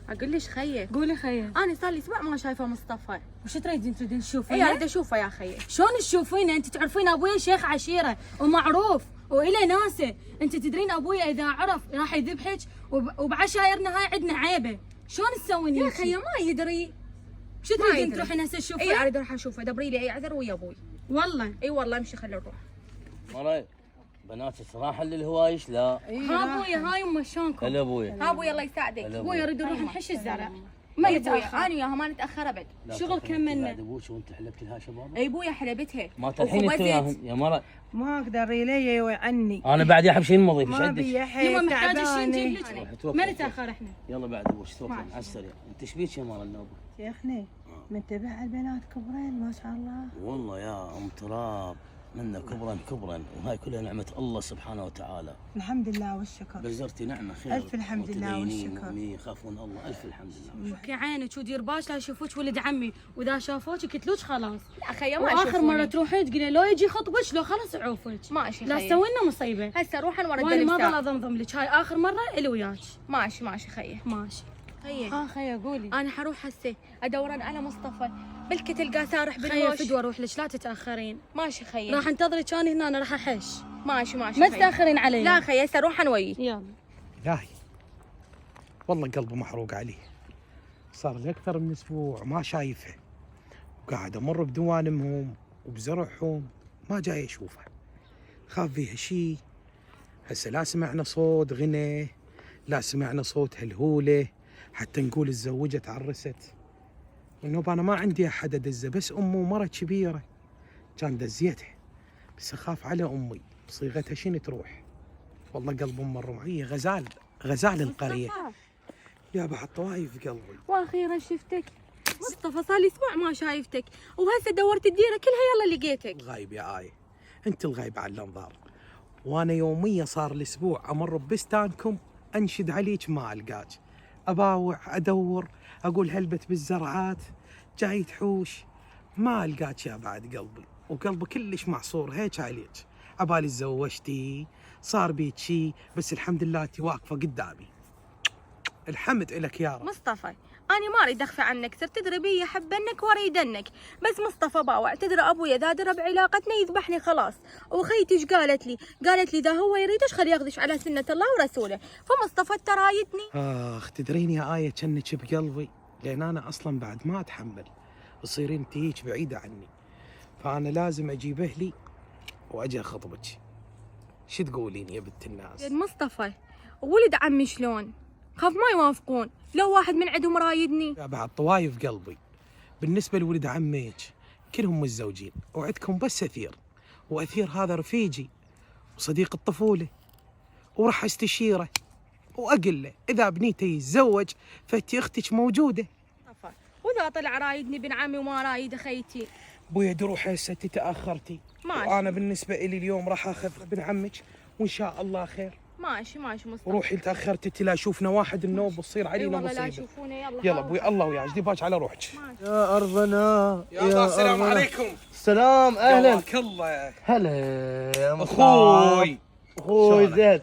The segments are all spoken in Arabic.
اقول ليش خيه؟ قولي خيه. انا صار لي اسبوع ما شايفه مصطفى. وش تريدين تشوفينه؟ اي اريد اشوفه يا خيه. شلون تشوفينه؟ انت تعرفين ابوي شيخ عشيره ومعروف والى ناسه، انت تدرين ابوي اذا عرف راح يذبحك وبعشايرنا هاي عندنا عيبه، شلون تسوين يا هيك؟ خيه ما يدري. شو تريدين تروحين هسه اي تشوفيه؟ اريد اروح اشوفه، دبري لي اي عذر ويا ابوي. والله اي والله امشي خلينا نروح. مرة بناتك راحة للهوايش لا. ها ابويا هاي امه شلونكم؟ هلا ابويا. ها ابوي الله يساعدك. هلا ابويا اريد نروح نحش الزرع. ما ما يا ابوي يتاخر. انا وياها ما نتاخر ابد. لا شغل تأخذي كملنا. بعد ابوك وانت حلبت لها شباب. اي ابويا حلبتها. ما تلحين انت وياهم يا مرة. ما اقدر يلي عني. انا بعد يا حب شيء نمضي ما فش بي عندك؟ يا حي يما محتاجه شيء نجيب تعبانه. لك. ما نتاخر احنا. يلا بعد ابوك توكل على السريع. انت ايش بيك يا مرة النوبة؟ شيخني منتبه على البنات كبرين ما شاء الله. والله يا ام تراب منا كبرا وهاي كلها نعمة الله سبحانه وتعالى. الحمد لله والشكر. بزرتي نعمة خير. ألف الحمد لله متدينين والشكر. مؤمنين يخافون الله ألف الحمد لله. شوكي عينك ودير باش لا يشوفوك ولد عمي، واذا شافوك يقتلوك خلاص. لا خيه ما واخر يشوفوني. مره تروحين تقولي لو يجي خطبك لو خلص عوفك. ماشي لا خيه. تسوي لنا مصيبه. هسه روح ورا وانا ما ظل الدلسة. اضمضم لك، هاي اخر مره الي وياك. ماشي خيه. ماشي. خيه ها خيه قولي. انا حروح هسه ادورن على مصطفى، بلكي تلقاه سارح خيه بالهوش. فدوه اروح لك لا تتاخرين. ماشي خيه. راح انتظرك انا هنا، انا راح احش. ماشي ما خيه. تتاخرين علي. لا خيه هسه روح نوي. يلا. إلهي والله قلبه محروق عليه، صار لي أكثر من أسبوع ما شايفه، وقاعد أمر بدوانمهم وبزرعهم ما جاي أشوفه، خاف فيها شي. هسه لا سمعنا صوت غنى، لا سمعنا صوت هلهولة، حتى نقول تزوجت عرست. والنوب أنا ما عندي أحد أدزه، بس أمه مرة كبيرة كان دزيتها، بس أخاف على أمي صيغتها شنو تروح. والله قلب أم الرمعية غزال القرية. يا بعد طوايف قلبي. واخيرا شفتك مصطفى، صار لي اسبوع ما شايفتك، وهسه دورت الديره كلها يلا لقيتك. غايب يا آية، أنت الغايب على الأنظار، وأنا يومية صار الأسبوع أمر ببستانكم أنشد عليك ما ألقاك، أباوع أدور أقول هلبت بالزرعات جاي تحوش ما ألقاك يا بعد قلبي، وقلبي كلش معصور هيك عليك. عبالي تزوجتي صار بيك شي، بس الحمد لله أنت واقفة قدامي. الحمد إلك يا رب. مصطفى أنا ما أريد أخفى عنك، صرت تدري بي يحبنك وأريدنك، بس مصطفى باوع تدري أبويا إذا درى بعلاقتنا يذبحني خلاص، وخيتي إيش قالت لي؟ قالت لي إذا هو يريدش خليه ياخذش على سنة الله ورسوله، فمصطفى ترايدني. تدرين يا آية كأنك بقلبي، لأن أنا أصلا بعد ما أتحمل تصيرين انت هيك بعيدة عني، فأنا لازم أجيب أهلي وأجي أخطبك. شو تقولين يا بنت الناس؟ مصطفى ولد عمي شلون؟ خاف ما يوافقون، لو واحد من عندهم رايدني. يا بعد طوايف قلبي، بالنسبة لولد عميك كلهم متزوجين وعندكم بس أثير، وأثير هذا رفيجي وصديق الطفولة، وراح استشيره وأقول له إذا بنيته يتزوج فأنت أختك موجودة. مصطفى وإذا طلع رايدني بن عمي وما رايد خيتي؟ بويا دروح هسه تأخرتي، ماشي. وأنا بالنسبة إلي اليوم راح أخذ ابن عمك وإن شاء الله خير. ماشي مصطفى. وروحي تأخرتي لا شوفنا واحد النوب وتصير اي علينا والله لا مصيبة. يشوفونا. يلا يلا ابوي الله وياك، جدي باج على روحك. يا أرضنا السلام أرضنا. عليكم. السلام أهلا. قواك الله. هلا يا أخوي أخوي شلونك؟ زين.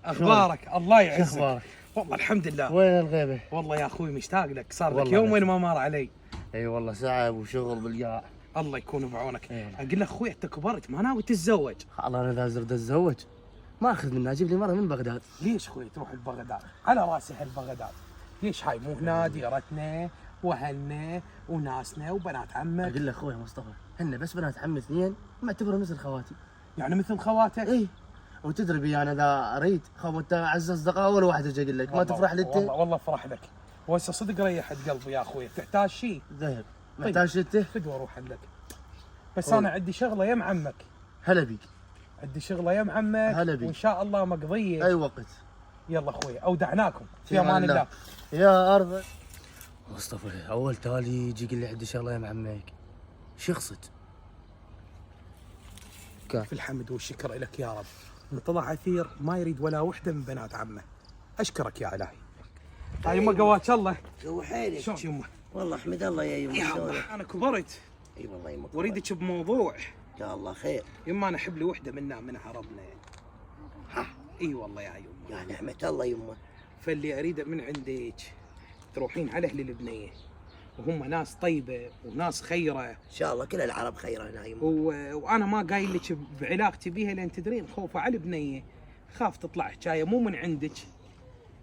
أخبارك؟ الله شو يعزك. أخبارك؟ والله الحمد لله. وين الغيبة؟ والله يا أخوي مشتاق لك، صار لك والله يومين ما مر علي. اي والله صعب وشغل بالجاع. الله يكون بعونك. إيه. أقول لك أخوي أنت كبرت ما ناوي تتزوج. الله أنا إذا زرت أتزوج ما أخذ منها، أجيب لي مرة من بغداد. ليش أخوي تروح لبغداد؟ على راسي هالبغداد. ليش هاي مو هنا ديرتنا وأهلنا وناسنا وبنات عمك؟ أقول لك أخوي مصطفى هن بس بنات عمي اثنين معتبرهم مثل خواتي. يعني مثل خواتك؟ اي وتدري بي أنا إذا أريد خوات أعز أصدقاء ولا واحد أجي أقول لك ما والله- تفرح لي أنت؟ والله افرح لك، وهسه صدق ريحت قلبي يا اخوي. تحتاج شيء ذهب محتاج أنت؟ فدوه اروح لك، بس والله. انا عندي شغله يم عمك، هلا بيك. عندي شغله يم عمك هلا بيك. وان شاء الله مقضيه. أي وقت. يلا اخوي اودعناكم في امان الله. يا أرض مصطفى أول تالي يجي يقول لي عندي شغلة يا معمك، شو يقصد؟ في الحمد والشكر لك يا رب، ان طلع عثير ما يريد ولا وحده من بنات عمه. اشكرك يا الهي. هاي يمه قواك الله. شو حالك؟ شلون يمه؟ والله احمد الله يا يمه. يا شلونك؟ الله انا كبرت اي والله يمه. واريدك بموضوع. ان شاء الله خير. يمه انا احب لي وحده من عربنا يعني. اي والله يا يمه. يا نعمة الله يمه. فاللي اريده من عندك تروحين على اهل البنيه وهم ناس طيبه وناس خيره، ان شاء الله كل العرب خير هنا يما. وانا ما قايل لك بعلاقتي بيها، لان تدرين خوفه على البنيه، خاف تطلع حكايه مو من عندك،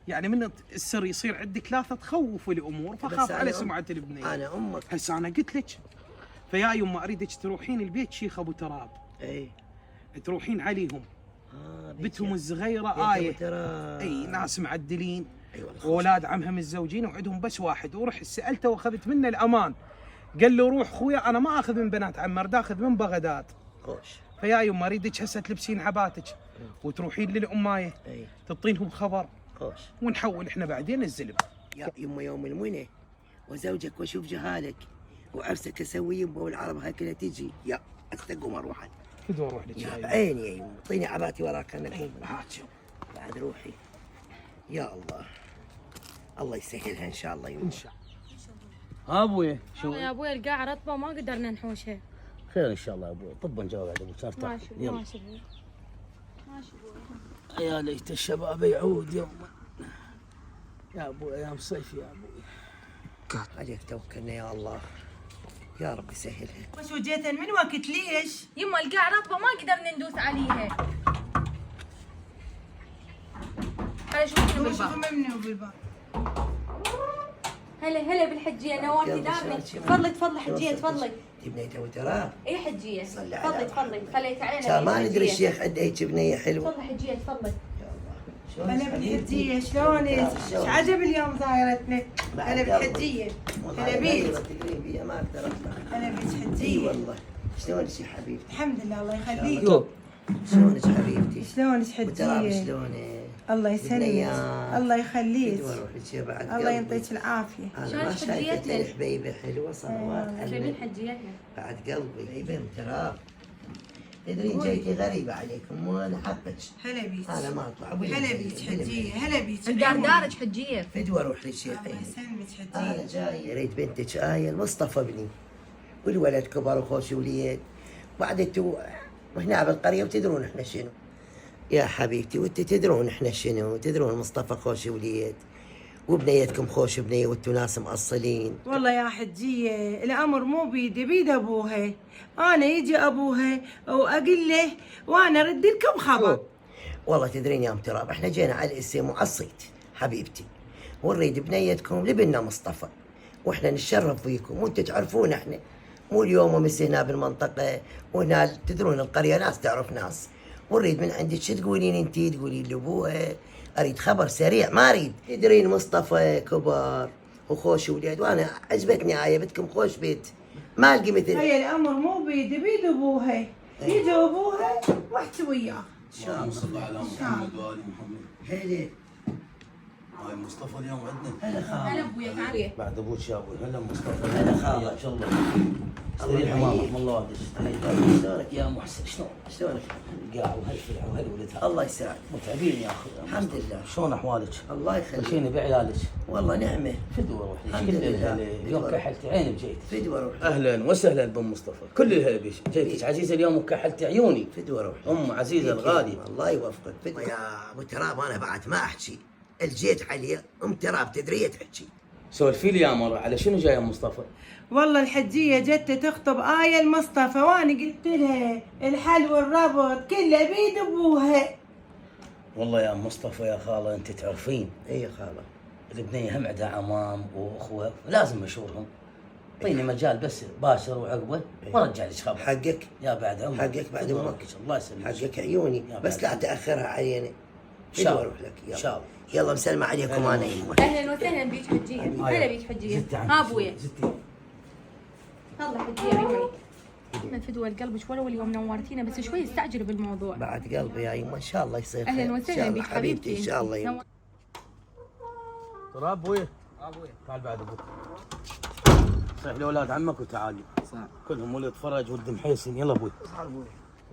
يعني من السر يصير عندك لا تخوف الامور، فخاف على سمعه البنيه. انا امك. هسه انا قلت لك، فيا يما اريدك تروحين البيت شيخ ابو تراب، اي تروحين عليهم، بنتهم الصغيره بيت أبو ايه، اي ناس معدلين، اي والله. واولاد عمها متزوجين وعندهم بس واحد، ورحت سالته واخذت منه الامان، قال له روح خويا انا ما اخذ من بنات عمي، اريد اخذ من بغداد. خوش. فيا يما اريدك هسه تلبسين عباتك وتروحين للامايه اي تعطينهم خبر، خوش. ونحول احنا بعدين الزلم. يا يما يوم المنى وزوجك واشوف جهالك وعرسك اسوي يما والعرب هاي كلها تجي، يا استقوم اروح أنا. كذا اروح لك يا يا يما. بعيني يا يما، اعطيني عباتي وراك انا الحين. هات شوف. بعد روحي. يا الله الله يسهلها ان شاء الله يما. ان شاء الله. ها ابوي شو يا ابوي القاع رطبه ما قدرنا نحوشها. خير ان شاء الله يا ابوي، طب نجاوب على ابوك ارتاح. ماشي يلا ماشي ابوي. ماشي ابوي. يا ليت الشباب يعود يوما. يا ابوي ايام صيف يا ابوي. عليك توكلنا يا الله، يا رب يسهلها. وش وجيتن من وقت ليش؟ يما القاع رطبه ما قدرنا ندوس عليها. هلا شوفي بالباب. مني وبالباب. هلا بالحجيه نورتي دارنا. تفضلي تفضلي حجيه تفضلي. دي بنيته وتراب. اي حجيه صلي على تفضلي تفضلي خليت علينا. كان ما ندري حجية. الشيخ عنده هيك بنيه حلوه. تفضلي حجيه تفضلي. هلا بالحجيه شلونك؟ ايش عجب اليوم زايرتنا؟ هلا بالحجيه. هلا بيك. تدرين بيها ما اقدر اطلع. هلا بيك اي حجيه. والله. شلونك يا حبيبتي؟ الحمد لله الله يخليك. شلونك حبيبتي؟ شلونك وتراب حجيه؟ شلونك؟ الله يسلمك. بالنيات. الله يخليك. واروح لك يا بعد الله قلبي. يعطيك العافيه. انا ما شلونك شايفه حجيتنا؟ الحبيبه حلوه صلوات جايبين على حجيتنا. بعد قلبي حبيبه تراب. تدرين جيتي غريبه عليكم وانا حقك. هلا بيك. انا ما اطلع ابوي. هلا بيك حجيه. هلا بيك. الدار دارج حجيه. فدوى اروح للشيخ. الله يسلمك انا حجيه. جاي اريد بنتك آية المصطفى ابني، والولد كبر وخوش وليد، وعدتوا وهنا بالقريه وتدرون احنا شنو. يا حبيبتي وانت تدرون احنا شنو، تدرون مصطفى خوش وليد وبنيتكم خوش بنيه وانتوا ناس مأصلين. والله يا حجيه الامر مو بيدي بيد ابوها، انا يجي ابوها واقول له وانا ارد لكم خبر. والله تدرين يا ام تراب احنا جينا على الاسم وعصيت حبيبتي، ونريد بنيتكم لبنا مصطفى، واحنا نتشرف فيكم وانتم تعرفون احنا مو اليوم ومس هنا بالمنطقه، وهنا تدرون القريه ناس تعرف ناس، ونريد من عندك شو تقولين انتي، تقولين لابوها اريد خبر سريع، ما اريد تدرين مصطفى كبر وخوش ولاد، وانا عجبتني آية بتكم خوش بيت ما القي مثل. هي الامر مو بيدي بيد ابوها، يجي ابوها واحكي وياه. ان شاء الله. صل على محمد وال محمد. هلا هاي مصطفى اليوم عندنا. هلا خالد. هلا ابويا تعالي. بعد ابوك يا ابوي. هلا مصطفى. هلا خالد. حياك الله. الله استريح يحييك. امامك الله والدك. شلونك يا محسن شلون؟ شلونك؟ قاع وهالفرع وهالولد. الله يساعدك. متعبين يا اخي. الحمد لله. شلون احوالك؟ الله يخليك. وشيني بعيالك؟ والله نعمه. فدوى روح لك. الحمد كل لله. اليوم كحلتي عيني بجيت. فدوى روح. اهلا وسهلا بام مصطفى، كل الهلا بيش، جيتك عزيزه اليوم وكحلتي عيوني. فدوى روح. ام عزيزه الغاليه. الله يوفقك. فدوى يا ابو تراب انا بعد ما احكي، الجيت علي ام تراب تدري تحكي. سولفي لي يا مره على شنو جاي يا مصطفى؟ والله الحجيه جت تخطب آية المصطفى، وانا قلت لها الحل والربط كله بيد ابوها. والله يا مصطفى يا خاله انت تعرفين اي يا خاله. البنيه هم عندها عمام واخوه لازم اشورهم. اعطيني مجال بس باشر وعقبه وارجع لك خبر. حقك يا بعد عمرك. حقك بعد خذ امك. وقتك، الله يسلمك. حقك عيوني يا بس بعد. لا تاخرها علينا. إن شاء الله. اروح لك إن شاء الله. يلا مسلمة عليكم انا يمه. اهلا وسهلا بيك حجيه. هلا بيك حجيه. زدتي ها ابويا. زدتي. يلا حجيه عيوني. احنا فدوى القلب ولو اليوم نورتينا بس شوي استعجلوا بالموضوع. بعد قلبي يا يمه ان شاء الله يصير خير. اهلا إن شاء وسهلا الله بيك حبيبتي ان شاء الله يمه. ترى ابوي. ابوي. تعال بعد ابوك. صيح لاولاد عمك وتعالي. صح. كلهم ولد فرج ولد محيسن. يلا ابوي.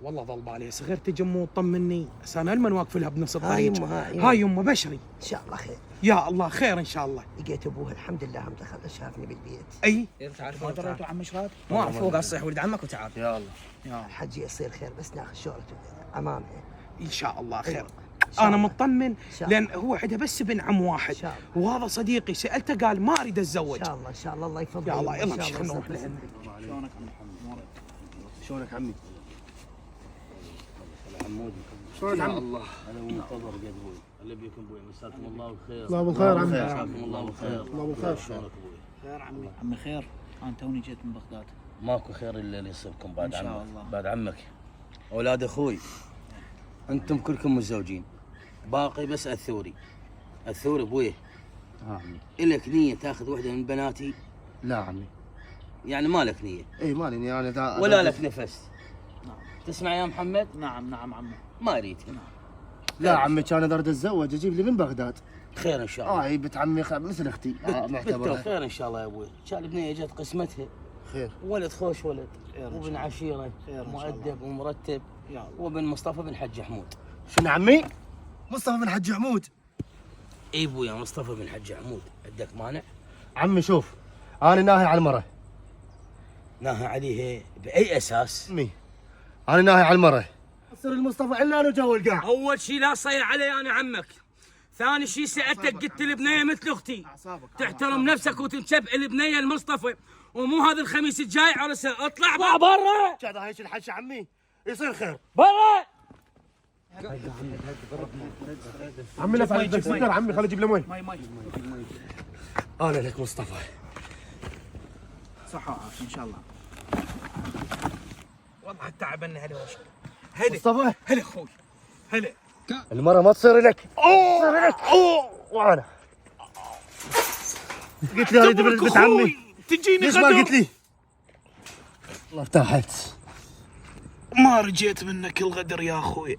والله ظل بالي صغير تجمو وطمني، بس انا لما واقف لها بنص هاي الطريق. يمه هاي هاي يمه بشري. ان شاء الله خير. يا الله خير ان شاء الله. لقيت ابوها الحمد لله هم دخل شافني بالبيت. اي ما دريتوا عم شراد؟ ما أعرف. فوق صيح ولد عمك وتعال. يا الله. الحج يصير خير بس ناخذ شغلته امامها. ان شاء الله خير. انا مطمن شاء لان هو عنده بس ابن عم واحد شاء وهذا صديقي. سالته قال ما اريد اتزوج. ان شاء الله ان شاء الله الله يفضل. يا الله يلا إن شاء مش خلينا الله. نروح لهن. شلونك عمي؟ عمودي شلونك عمي؟ الله انا منتظر قد ابوي. الله بيكم ابوي، مساكم الله بالخير. الله بالخير عمي. مساكم الله بالخير. الله بالخير. شلونك ابوي؟ خير عمي. عمي خير، انا توني جيت من بغداد. ماكو خير الا اللي يصيبكم بعد إن شاء عمك. الله. بعد عمك اولاد اخوي انتم كلكم متزوجين، باقي بس الثوري. الثوري ابويه عمي. الك نيه تاخذ وحده من بناتي؟ لا عمي. يعني ما لك نيه اي مالي يعني ولا لك نفس؟ تسمع يا محمد؟ نعم نعم عمي. ما اريد. لا عمي كان اذا اريد اتزوج اجيب لي من بغداد. خير ان شاء الله. هي بنت عمي مثل اختي معتبرها. بالتوفيق ان شاء الله يا ابوي. كان البنيه جت قسمتها خير. ولد خوش ولد خير إن شاء وابن الله. عشيره خير إن شاء الله. مؤدب ومرتب يا الله. وابن مصطفى بن حج حمود. شنو عمي؟ مصطفى بن حج حمود. اي ابويا مصطفى بن حج حمود. عندك مانع؟ عمي شوف انا ناهي على المره. ناهى عليها باي اساس؟ مي انا ناهي على المره. يصير المصطفى علان وجو القاع. اول شيء لا تصير علي انا عمك. ثاني شيء سالتك قلت البنيه مثل اختي، تحترم نفسك وتنشب البنيه المصطفى، ومو هذا الخميس الجاي عرسها. اطلع برا كذا هيك الحش عمي يصير خير. برا. عمي لا فعل سكر عمي خلي اجيب له مي. انا لك مصطفى. صحة وعافية ان شاء الله. والله تعبنا هلا وش. هلا مصطفى هلا اخوي هلا. المره ما تصير لك. تصير لك. وانا قلت لي اريد بنت عمي. تجيني ليش ما غدر. قلت لي؟ والله ارتاحت. ما رجيت منك الغدر يا اخوي.